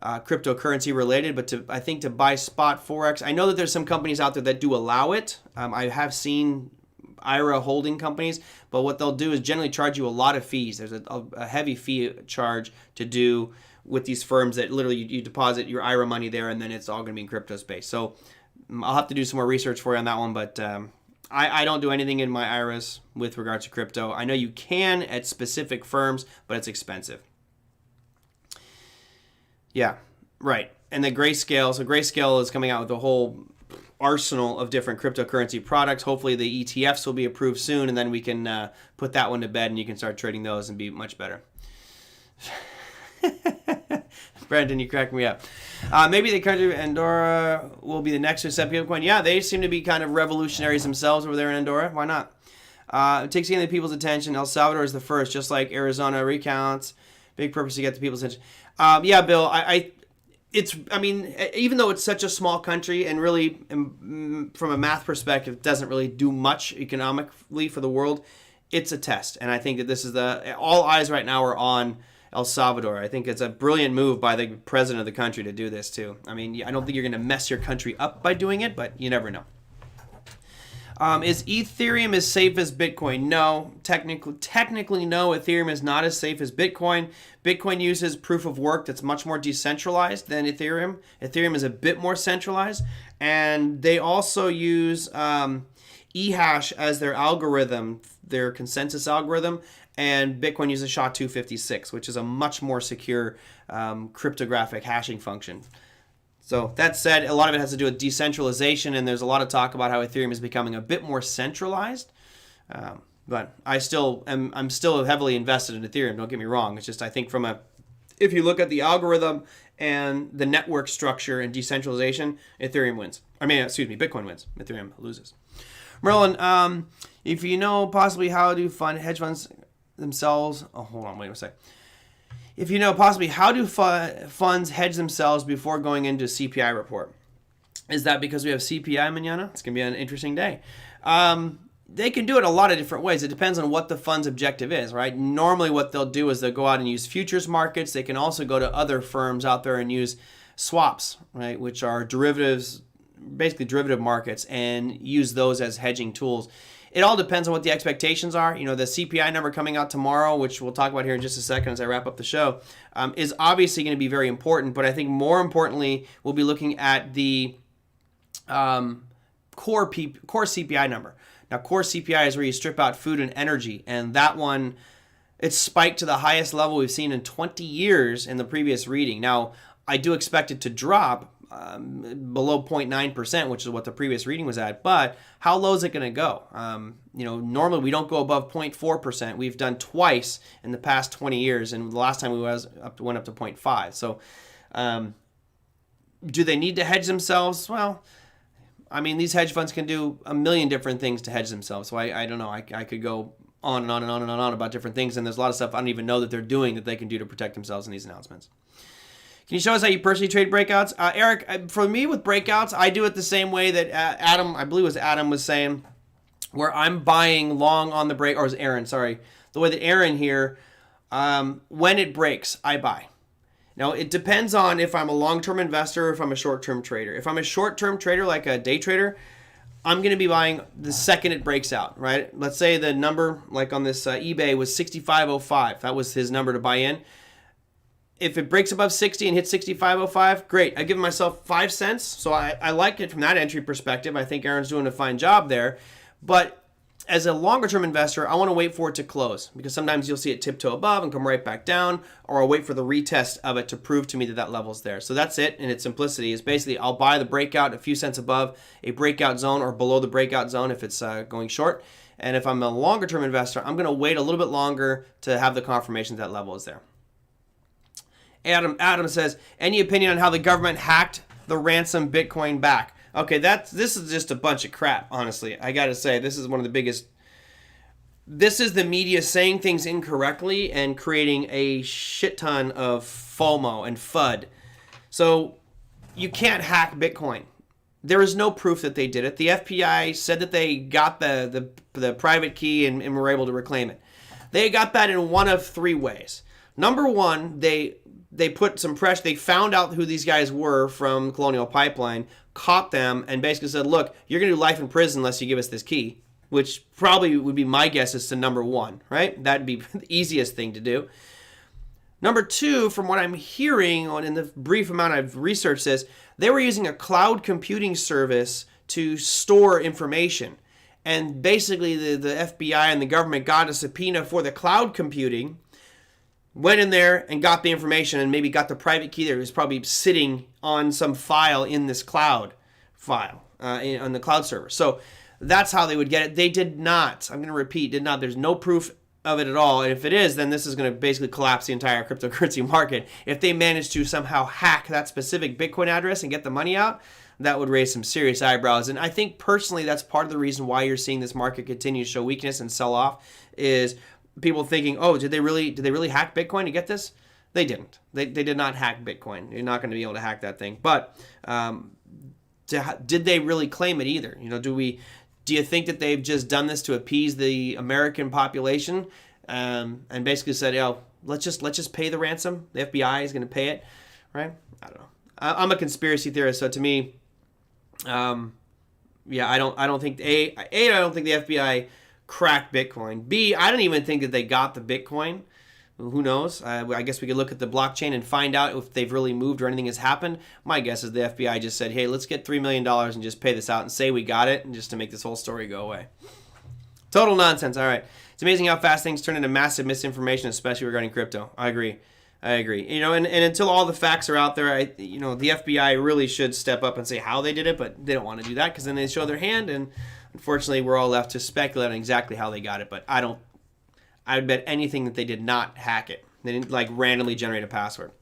cryptocurrency related, but I think to buy spot Forex, I know that there's some companies out there that do allow it. I have seen IRA holding companies, but what they'll do is generally charge you a lot of fees. There's a heavy fee charge to do with these firms that literally you deposit your IRA money there and then it's all going to be in crypto space. So I'll have to do some more research for you on that one, but I don't do anything in my IRAs with regards to crypto. I know you can at specific firms, but it's expensive. Yeah, right. And the Grayscale, so Grayscale is coming out with a whole arsenal of different cryptocurrency products. Hopefully the ETFs will be approved soon, and then we can put that one to bed and you can start trading those and be much better. Brandon, you crack me up. Maybe the country of Andorra will be the next to accept Bitcoin. Yeah, they seem to be kind of revolutionaries themselves over there in Andorra. Why not? It takes getting the people's attention. El Salvador is the first, just like Arizona recounts. Big purpose to get the people's attention. Yeah, Bill, I mean, even though it's such a small country and really, from a math perspective, it doesn't really do much economically for the world, it's a test. And I think that this is all eyes right now are on El Salvador. I think it's a brilliant move by the president of the country to do this too. I mean, I don't think you're going to mess your country up by doing it, but you never know. Is Ethereum as safe as Bitcoin? No. Technically, no. Ethereum is not as safe as Bitcoin. Bitcoin uses proof of work that's much more decentralized than Ethereum. Ethereum is a bit more centralized. And they also use eHash as their algorithm, their consensus algorithm. And Bitcoin uses SHA-256, which is a much more secure cryptographic hashing function. So that said, a lot of it has to do with decentralization, and there's a lot of talk about how Ethereum is becoming a bit more centralized. But I'm still heavily invested in Ethereum. Don't get me wrong. It's just I think if you look at the algorithm and the network structure and decentralization, Ethereum wins. Bitcoin wins. Ethereum loses. Merlin, if you know possibly how to fund hedge funds themselves. Oh, hold on, wait a sec. If you know possibly how do funds hedge themselves before going into CPI report? Is that because we have CPI mañana? It's going to be an interesting day. They can do it a lot of different ways. It depends on what the fund's objective is, right? Normally what they'll do is they'll go out and use futures markets. They can also go to other firms out there and use swaps, right, which are derivatives, basically derivative markets, and use those as hedging tools. It all depends on what the expectations are. You know, the CPI number coming out tomorrow, which we'll talk about here in just a second as I wrap up the show, is obviously going to be very important. But I think more importantly, we'll be looking at the core CPI number. Now, core CPI is where you strip out food and energy. And that one, it spiked to the highest level we've seen in 20 years in the previous reading. Now, I do expect it to drop below 0.9%, which is what the previous reading was at. But how low is it going to go? Normally we don't go above 0.4%. We've done twice in the past 20 years, and the last time we went up to 0.5. So do they need to hedge themselves? Well, I mean, these hedge funds can do a million different things to hedge themselves. So I don't know. I could go on and on and on and on about different things, and there's a lot of stuff I don't even know that they're doing that they can do to protect themselves in these announcements. Can you show us how you personally trade breakouts? Eric, for me with breakouts, I do it the same way that Adam, I believe it was Adam, was saying, where I'm buying long on the break, or it was Aaron, sorry. The way that Aaron here, when it breaks, I buy. Now, it depends on if I'm a long-term investor or if I'm a short-term trader. If I'm a short-term trader, like a day trader, I'm going to be buying the second it breaks out, right? Let's say the number, like on this eBay, was 65.05. That was his number to buy in. If it breaks above 60 and hits 65.05, great. I give myself 5 cents. So I like it from that entry perspective. I think Aaron's doing a fine job there. But as a longer term investor, I want to wait for it to close, because sometimes you'll see it tiptoe above and come right back down, or I'll wait for the retest of it to prove to me that that level's there. So that's it in its simplicity. Is basically I'll buy the breakout a few cents above a breakout zone or below the breakout zone if it's going short. And if I'm a longer term investor, I'm going to wait a little bit longer to have the confirmation that level is there. Adam says, any opinion on how the government hacked the ransom Bitcoin back? Okay, this is just a bunch of crap, honestly. I got to say, this is one of the biggest. This is the media saying things incorrectly and creating a shit ton of FOMO and FUD. So you can't hack Bitcoin. There is no proof that they did it. The FBI said that they got the private key and were able to reclaim it. They got that in one of three ways. Number one, they put some pressure. They found out who these guys were from Colonial Pipeline, caught them, and basically said, look, you're going to do life in prison unless you give us this key, which probably would be my guess as to number one, right? That'd be the easiest thing to do. Number two, from what I'm hearing in the brief amount I've researched this, they were using a cloud computing service to store information. and basically the FBI and the government got a subpoena for the cloud computing, went in there and got the information and maybe got the private key there. It was probably sitting on some file in this cloud file on the cloud server. So that's how they would get it. They did not. I'm going to repeat, did not. There's no proof of it at all. And if it is, then this is going to basically collapse the entire cryptocurrency market. If they manage to somehow hack that specific Bitcoin address and get the money out, that would raise some serious eyebrows. And I think personally that's part of the reason why you're seeing this market continue to show weakness and sell off is people thinking, oh, did they really hack Bitcoin to get this? They didn't. They did not hack Bitcoin. You're not going to be able to hack that thing. But did they really claim it either? Do you think that they've just done this to appease the American population and basically said, let's just pay the ransom? The FBI is going to pay it, right? I don't know. I'm a conspiracy theorist, so to me, I don't think I don't think the FBI cracked Bitcoin. B, I don't even think that they got the Bitcoin. Who knows? I guess we could look at the blockchain and find out if they've really moved or anything has happened. My guess is the FBI just said, hey, let's get $3 million and just pay this out and say we got it, and just to make this whole story go away. Total nonsense. All right. It's amazing how fast things turn into massive misinformation, especially regarding crypto. I agree. And until all the facts are out there, the FBI really should step up and say how they did it, but they don't want to do that because then they show their hand, and unfortunately we're all left to speculate on exactly how they got it. But I would bet anything that they did not hack it. They didn't randomly generate a password.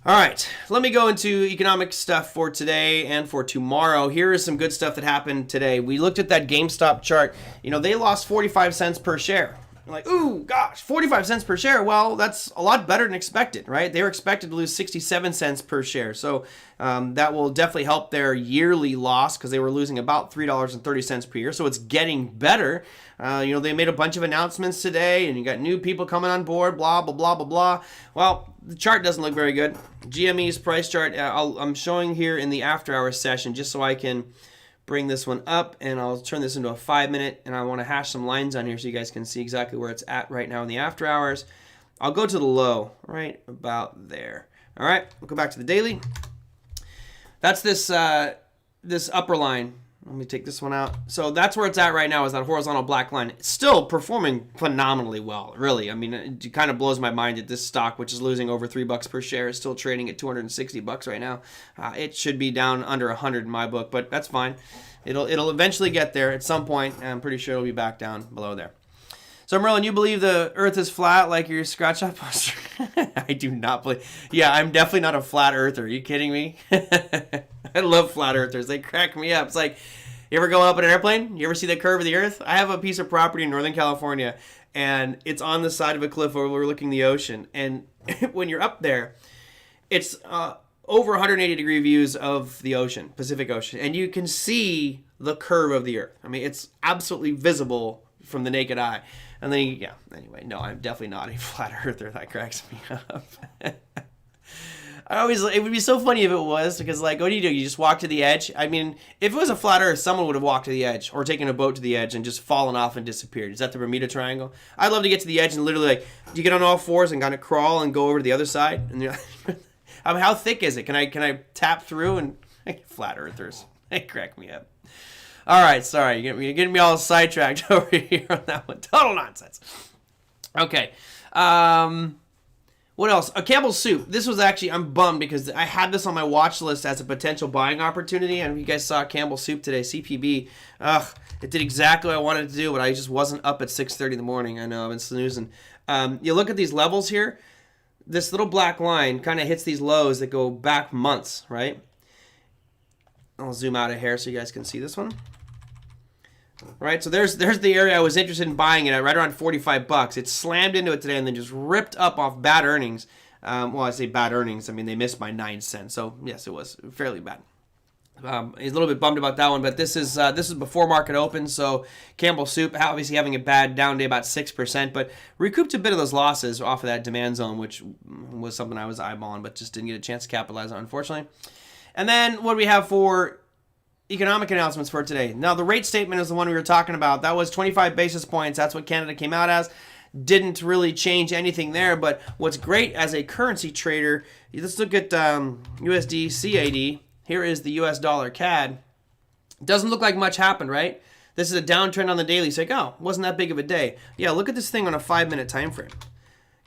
All right, let me go into economic stuff for today and for tomorrow. Here is some good stuff that happened today. We looked at that GameStop chart. They lost 45 cents per share. You're like, ooh, gosh, 45 cents per share. Well, that's a lot better than expected, right? They were expected to lose 67 cents per share. So that will definitely help their yearly loss because they were losing about $3.30 per year. So it's getting better. They made a bunch of announcements today, and you got new people coming on board, blah, blah, blah, blah, blah. Well, the chart doesn't look very good. GME's price chart, I'm showing here in the after hours session just so I can bring this one up, and I'll turn this into a 5-minute, and I want to hash some lines on here so you guys can see exactly where it's at right now in the after hours. I'll go to the low right about there. All right, we'll go back to the daily. That's this upper line. Let me take this one out. So that's where it's at right now, is that horizontal black line. It's still performing phenomenally well, really. I mean, it kind of blows my mind that this stock, which is losing over $3 per share, is still trading at $260 right now. It should be down under 100 in my book, but that's fine. It'll eventually get there at some point, and I'm pretty sure it'll be back down below there. So, Merlin, you believe the Earth is flat like your scratch off poster? I do not believe. Yeah, I'm definitely not a flat earther. Are you kidding me? I love flat earthers. They crack me up. It's like, you ever go up in an airplane? You ever see the curve of the Earth? I have a piece of property in Northern California, and it's on the side of a cliff overlooking the ocean. And when you're up there, it's over 180-degree views of the ocean, Pacific Ocean, and you can see the curve of the Earth. I mean, it's absolutely visible from the naked eye. And then, anyway, no, I'm definitely not a flat earther. That cracks me up. It would be so funny if it was, because what do? You just walk to the edge? I mean, if it was a flat earth, someone would have walked to the edge or taken a boat to the edge and just fallen off and disappeared. Is that the Bermuda Triangle? I'd love to get to the edge and literally, you get on all fours and kind of crawl and go over to the other side? And you're like, how thick is it? Can I tap through? And flat earthers, they crack me up. All right, sorry, you're getting me all sidetracked over here on that one. Total nonsense. Okay. What else? Campbell's Soup. This was actually, I'm bummed because I had this on my watch list as a potential buying opportunity. And you guys saw Campbell's Soup today, CPB. It did exactly what I wanted to do, but I just wasn't up at 6:30 in the morning. I know, I've been snoozing. You look at these levels here. This little black line kind of hits these lows that go back months, right? I'll zoom out of here so you guys can see this one. Right, so there's the area I was interested in buying it at, right around $45. It slammed into it today and then just ripped up off bad earnings. Well, I say bad earnings. I mean, they missed by 9 cents. So yes, it was fairly bad. He's a little bit bummed about that one, but this is before market open. So Campbell's Soup obviously having a bad down day, about 6%, but recouped a bit of those losses off of that demand zone, which was something I was eyeballing, but just didn't get a chance to capitalize on, unfortunately. And then what do we have for economic announcements for today? Now, the rate statement is the one we were talking about. That was 25 basis points. That's what Canada came out as. Didn't really change anything there, but what's great as a currency trader, let's look at USD CAD. Here is the US dollar CAD. Doesn't look like much happened, right? This is a downtrend on the daily. It's like, oh, wasn't that big of a day. Yeah, look at this thing on a 5-minute time frame.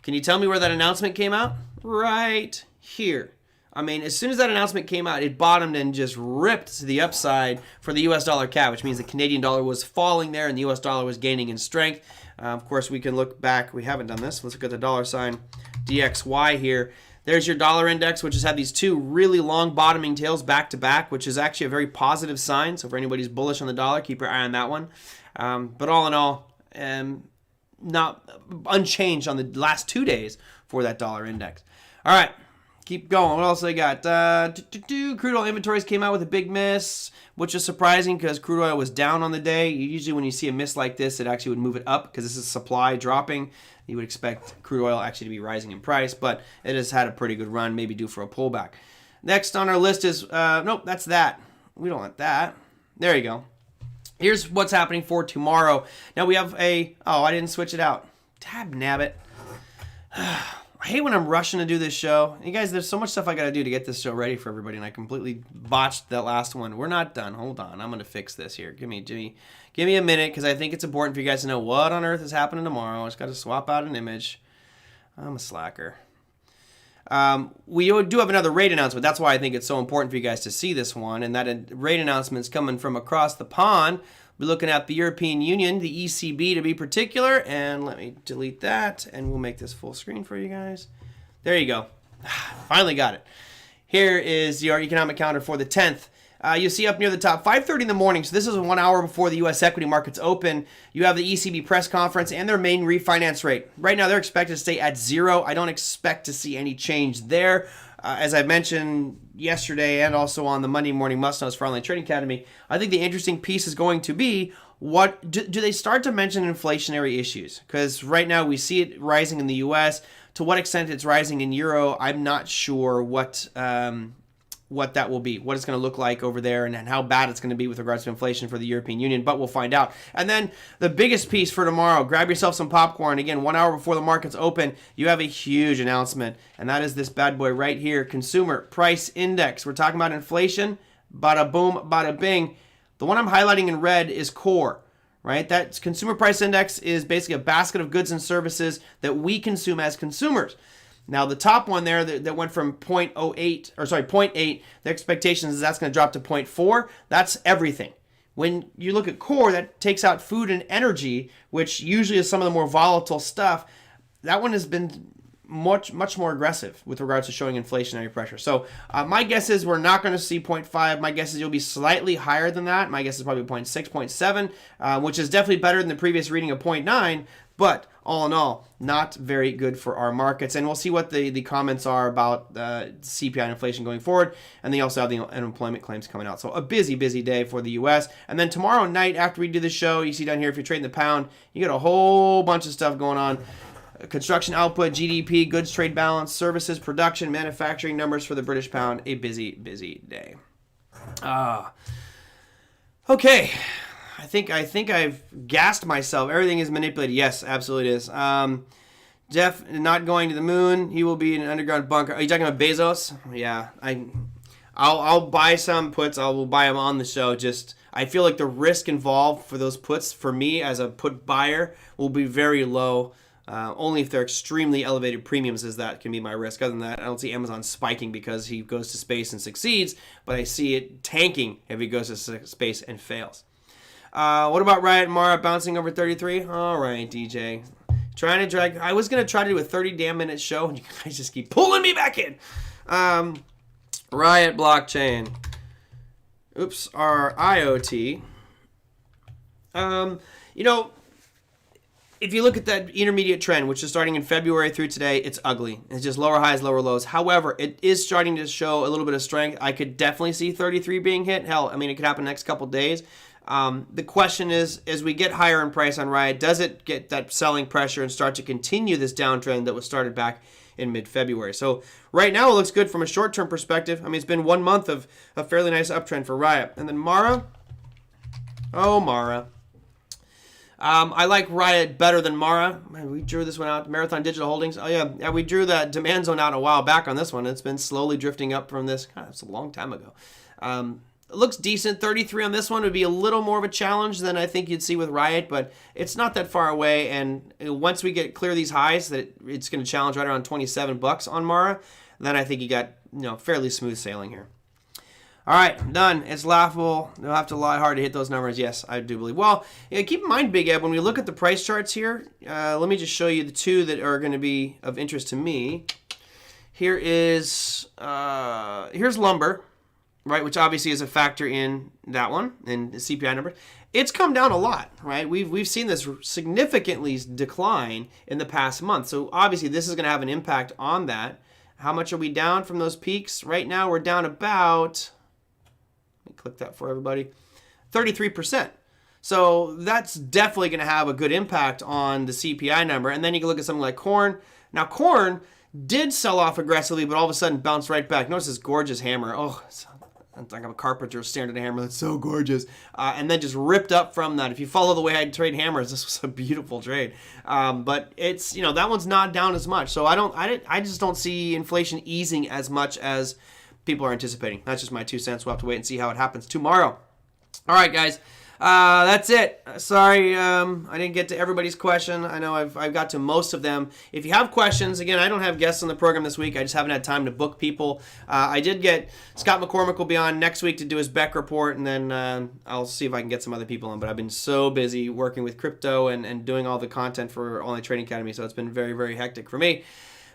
Can you tell me where that announcement came out? Right here. I mean, as soon as that announcement came out, it bottomed and just ripped to the upside for the US dollar CAD, which means the Canadian dollar was falling there and the US dollar was gaining in strength. Of course, we can look back. We haven't done this. Let's look at the dollar sign DXY here. There's your dollar index, which has had these two really long bottoming tails back to back, which is actually a very positive sign. So for anybody who's bullish on the dollar, keep your eye on that one. But all in all, not unchanged on the last 2 days for that dollar index. All right, keep going. What else do I got? Crude oil inventories came out with a big miss, which is surprising because crude oil was down on the day. Usually when you see a miss like this, it actually would move it up because this is supply dropping. You would expect crude oil actually to be rising in price, but it has had a pretty good run, maybe due for a pullback. Next on our list is, nope, that's that. We don't want that. There you go. Here's what's happening for tomorrow. Now we have I didn't switch it out. Tab nabbit. I hate when I'm rushing to do this show. You guys, there's so much stuff I got to do to get this show ready for everybody, and I completely botched that last one. We're not done. Hold on. I'm going to fix this here. Give me a minute, because I think it's important for you guys to know what on earth is happening tomorrow. I just got to swap out an image. I'm a slacker. We do have another rate announcement. That's why I think it's so important for you guys to see this one, and that rate announcement is coming from across the pond. We're looking at the European Union, the ECB to be particular, and let me delete that, and we'll make this full screen for you guys. There you go. Finally got it. Here is your economic calendar for the 10th. You see up near the top, 5:30 in the morning, so this is 1 hour before the U.S. equity markets open. You have the ECB press conference and their main refinance rate. Right now, they're expected to stay at 0. I don't expect to see any change there. As I mentioned yesterday and also on the Monday Morning Must-Knows for Online Trading Academy, I think the interesting piece is going to be, what do they start to mention inflationary issues? Because right now we see it rising in the U.S. To what extent it's rising in Euro, I'm not sure what that will be, what it's going to look like over there, and how bad it's going to be with regards to inflation for the European Union, but we'll find out. And then the biggest piece for tomorrow, grab yourself some popcorn. Again, 1 hour before the markets open, you have a huge announcement, and that is this bad boy right here, Consumer Price Index. We're talking about inflation, bada boom, bada bing. The one I'm highlighting in red is core, right? That Consumer Price Index is basically a basket of goods and services that we consume as consumers. Now, the top one there that went from 0.8, the expectation is that's going to drop to 0.4. That's everything. When you look at core, that takes out food and energy, which usually is some of the more volatile stuff. That one has been much more aggressive with regards to showing inflationary pressure. So my guess is we're not going to see 0.5. My guess is you'll be slightly higher than that. My guess is probably 0.6, 0.7, which is definitely better than the previous reading of 0.9. But all in all, not very good for our markets. And we'll see what the comments are about CPI and inflation going forward. And they also have the unemployment claims coming out. So a busy day for the U.S. And then tomorrow night after we do the show, you see down here, if you're trading the pound, you get a whole bunch of stuff going on. Construction output, GDP, goods trade balance, services, production, manufacturing numbers for the British pound. A busy day. Okay. I think I've gassed myself. Everything is manipulated. Yes, absolutely it is. Jeff not going to the moon. He will be in an underground bunker. Are you talking about Bezos? Yeah. I'll buy some puts. I will buy them on the show. Just I feel like the risk involved for those puts for me as a put buyer will be very low. Only if they're extremely elevated premiums as that can be my risk. Other than that, I don't see Amazon spiking because he goes to space and succeeds, but I see it tanking if he goes to space and fails. What about Riot Mara bouncing over 33? All right, DJ. Trying to drag. I was going to try to do a 30 damn minute show, and you guys just keep pulling me back in. Riot blockchain. Oops, our IoT. If you look at that intermediate trend, which is starting in February through today, it's ugly. It's just lower highs, lower lows. However, it is starting to show a little bit of strength. I could definitely see 33 being hit. Hell, I mean, it could happen next couple days. The question is, as we get higher in price on Riot, does it get that selling pressure and start to continue this downtrend that was started back in mid-February? So right now it looks good from a short-term perspective. I mean, it's been 1 month of a fairly nice uptrend for Riot. And then Mara. Oh, Mara. I like Riot better than Mara. Man, we drew this one out. Marathon Digital Holdings. Oh, yeah, we drew that demand zone out a while back on this one. It's been slowly drifting up from this. God, it's a long time ago. It looks decent. 33 on this one would be a little more of a challenge than I think you'd see with Riot, but it's not that far away. And once we get clear these highs, that it's going to challenge right around 27 bucks on Mara, then I think you got fairly smooth sailing here. All right, I'm done. It's laughable. You'll have to lie hard to hit those numbers. Yes, I do believe. Well, keep in mind, Big Ed, when we look at the price charts here, let me just show you the two that are going to be of interest to me. Here is here's lumber, right, which obviously is a factor in that one, in the CPI number. It's come down a lot, right? We've seen this significantly decline in the past month. So obviously this is going to have an impact on that. How much are we down from those peaks? Right now we're down about, let me click that for everybody, 33%. So that's definitely going to have a good impact on the CPI number. And then you can look at something like corn. Now corn did sell off aggressively, but all of a sudden bounced right back. Notice this gorgeous hammer. Oh, it's like I'm a carpenter staring at a hammer. That's so gorgeous. And then just ripped up from that. If you follow the way I trade hammers, this was a beautiful trade. But it's, that one's not down as much. So I just don't see inflation easing as much as people are anticipating. That's just my 2 cents. We'll have to wait and see how it happens tomorrow. All right, guys. That's it. Sorry, I didn't get to everybody's question. I know I've got to most of them. If you have questions, again, I don't have guests on the program this week. I just haven't had time to book people. I did get Scott McCormick will be on next week to do his Beck report, and then I'll see if I can get some other people on. But I've been so busy working with crypto and doing all the content for Online Trading Academy, so it's been very, very hectic for me.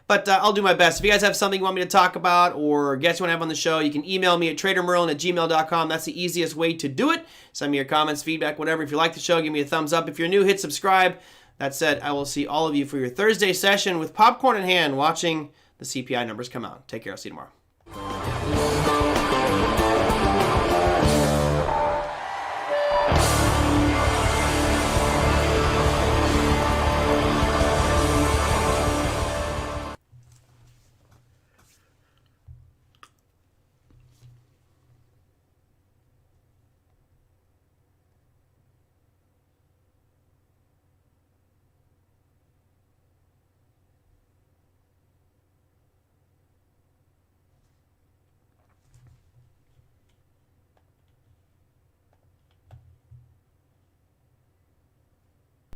But I'll do my best. If you guys have something you want me to talk about or guests you want to have on the show, you can email me at TraderMerlin@gmail.com. That's the easiest way to do it. Send me your comments, feedback, whatever. If you like the show, give me a thumbs up. If you're new, hit subscribe. That said, I will see all of you for your Thursday session with popcorn in hand, watching the CPI numbers come out. Take care. I'll see you tomorrow.